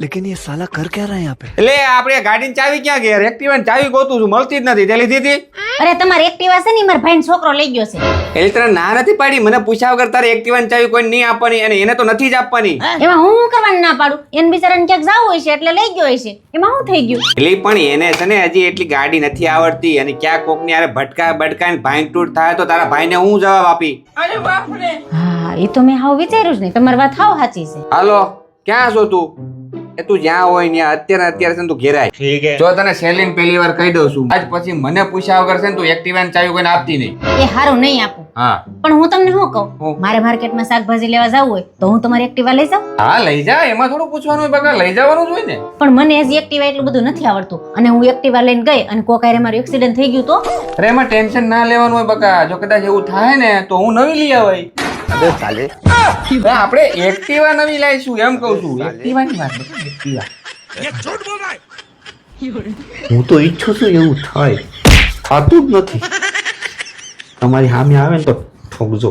लेकिन ये साला कर क्या रहा है यहाँ पे? એટલે આપણે ગાડીની ચાવી ક્યાં ગઈ? એક્ટિવાની ચાવી ગોતું છું, મળતી જ નથી. તે લીધી હતી? અરે તમારે એક્ટિવા છે ને મારા ભાઈનો છોકરો લઈ ગયો છે. એટલે તને ના નથી પાડી? મને પૂછ્યા વગર તારે એક્ટિવાની ચાવી કોઈ નહીં આપવાની, અને એને તો નથી જ આપવાની. એમાં હું શું કરવાનું ના પાડું? એને બિચારાને ક્યાંક જાવું હોય છે એટલે લઈ ગયો હશે. એમાં શું થઈ ગયું? એટલે પણ એને છે ને હજી એટલી ગાડી નથી આવડતી, અને ક્યાં કોકની હારે ભટકા બટકાઈને ભાંગ તૂટ થાય તો તારા ભાઈને હું જવાબ આપી? હા એ તો મેં હાવ વિચાર્યું જ નહીં. તમારી વાત હાવ સાચી છે. હાલો, ક્યાં છો તું? એ તું જ્યાં હોય ત્યાં અત્યારે છે ને તું ઘેરાય. ઠીક હે. જો તને સેલિન પહેલી વાર કહી દઉં છું, આજ પછી મને પૂછ્યા વગર છે ને તું એક્ટિવાની ચાવી કોઈને આપતી નહીં. એ હારું નહીં આપું. હા પણ હું તમને શું કહું, હું? મારે માર્કેટમાં શાકભાજી લેવા જવું હોય તો હું તમારી એક્ટિવા લઈ જાઉં. હા લઈ જા, એમાં થોડું પૂછવાનું હોય બકા, લઈ જવાનું જ હોય ને. પણ મને હજી એક્ટિવા એટલું બધું નથી આવડતું, અને હું એક્ટિવા લઈને ગઈ અને કોક હારે મારું એક્સિડન્ટ થઈ ગયું તો? અરે એમાં ટેન્શન ના લેવાનું હોય બકા, જો કદાચ એવું થાય ને તો હું નવી લઈ આવાય. અબે સાલે, આપણે એક્ટિવા નવી લાવીશું એમ કહું છું. એક્ટિવાની વાત બકા, એક્ટિવા. હું તો ઈચ્છું છું એવું થાય, થતું જ નથી. તમારી સામે આવે ને તો ઠોકજો.